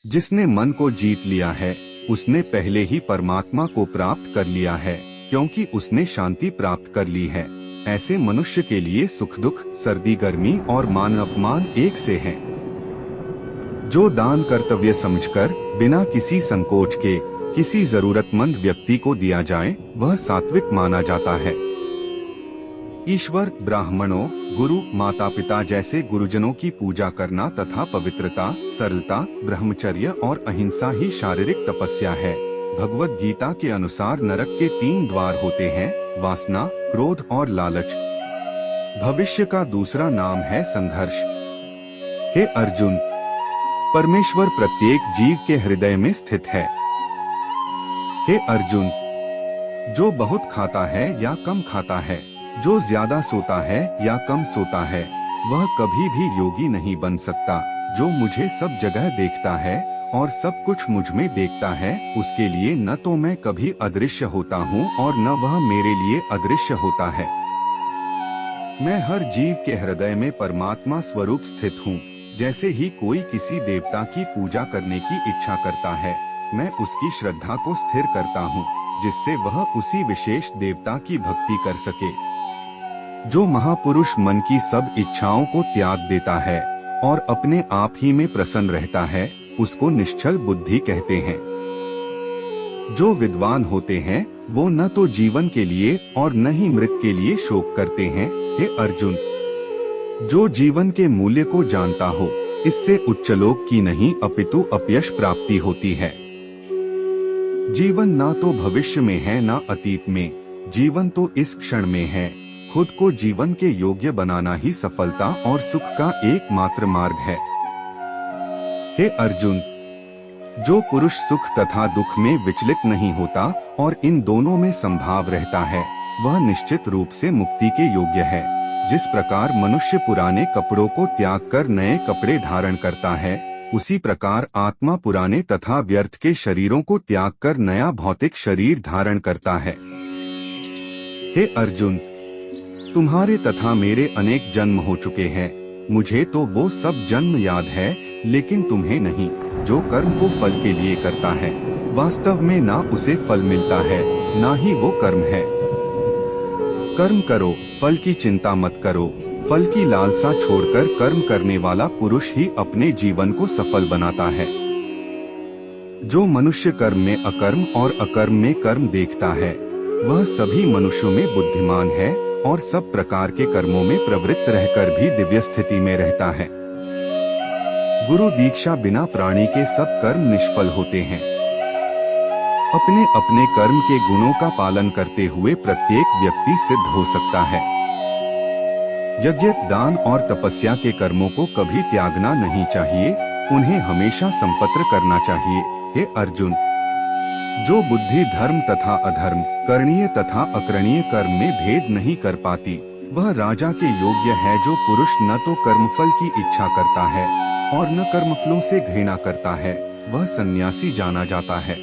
जिसने मन को जीत लिया है उसने पहले ही परमात्मा को प्राप्त कर लिया है, क्योंकि उसने शांति प्राप्त कर ली है। ऐसे मनुष्य के लिए सुख दुख, सर्दी गर्मी और मान अपमान एक से हैं। जो दान कर्तव्य समझकर बिना किसी संकोच के किसी जरूरतमंद व्यक्ति को दिया जाए वह सात्विक माना जाता है। ईश्वर, ब्राह्मणों, गुरु, माता पिता जैसे गुरुजनों की पूजा करना तथा पवित्रता, सरलता, ब्रह्मचर्य और अहिंसा ही शारीरिक तपस्या है। भगवत गीता के अनुसार नरक के 3 द्वार होते हैं: वासना, क्रोध और लालच। भविष्य का दूसरा नाम है संघर्ष। हे अर्जुन, परमेश्वर प्रत्येक जीव के हृदय में स्थित है। हे अर्जुन, जो बहुत खाता है या कम खाता है, जो ज्यादा सोता है या कम सोता है, वह कभी भी योगी नहीं बन सकता। जो मुझे सब जगह देखता है और सब कुछ मुझ में देखता है, उसके लिए न तो मैं कभी अदृश्य होता हूँ और न वह मेरे लिए अदृश्य होता है। मैं हर जीव के हृदय में परमात्मा स्वरूप स्थित हूँ। जैसे ही कोई किसी देवता की पूजा करने की इच्छा करता है, मैं उसकी श्रद्धा को स्थिर करता हूँ, जिससे वह उसी विशेष देवता की भक्ति कर सके। जो महापुरुष मन की सब इच्छाओं को त्याग देता है और अपने आप ही में प्रसन्न रहता है, उसको निश्चल बुद्धि कहते हैं। जो विद्वान होते हैं वो न तो जीवन के लिए और न ही मृत के लिए शोक करते हैं। हे अर्जुन, जो जीवन के मूल्य को जानता हो, इससे उच्चलोक की नहीं अपितु अपयश प्राप्ति होती है। जीवन ना तो भविष्य में है ना अतीत में, जीवन तो इस क्षण में है। खुद को जीवन के योग्य बनाना ही सफलता और सुख का एकमात्र मार्ग है। हे अर्जुन, जो पुरुष सुख तथा दुख में विचलित नहीं होता और इन दोनों में संभाव रहता है, वह निश्चित रूप से मुक्ति के योग्य है। जिस प्रकार मनुष्य पुराने कपड़ों को त्याग कर नए कपड़े धारण करता है, उसी प्रकार आत्मा पुराने तथा व्यर्थ के शरीरों को त्याग कर नया भौतिक शरीर धारण करता है। हे अर्जुन, तुम्हारे तथा मेरे अनेक जन्म हो चुके हैं। मुझे तो वो सब जन्म याद है, लेकिन तुम्हें नहीं। जो कर्म को फल के लिए करता है, वास्तव में ना उसे फल मिलता है, ना ही वो कर्म है। कर्म करो, फल की चिंता मत करो। फल की लालसा छोड़कर कर्म करने वाला पुरुष ही अपने जीवन को सफल बनाता है। जो मनुष्य कर्म में अकर्म और अकर्म में कर्म देखता है, वह सभी मनुष्यों में बुद्धिमान है और सब प्रकार के कर्मों में प्रवृत्त रहकर भी दिव्य स्थिति में रहता है। गुरु दीक्षा बिना प्राणी के सब कर्म निष्फल होते हैं। अपने अपने कर्म के गुणों का पालन करते हुए प्रत्येक व्यक्ति सिद्ध हो सकता है। यज्ञ, दान और तपस्या के कर्मों को कभी त्यागना नहीं चाहिए, उन्हें हमेशा संपत्र करना चाहिए। हे अर्जुन, जो बुद्धि धर्म तथा अधर्म, करणीय तथा अकरणीय कर्म में भेद नहीं कर पाती, वह राजा के योग्य है। जो पुरुष न तो कर्मफल की इच्छा करता है और न कर्मफलों से घृणा करता है, वह सन्यासी जाना जाता है।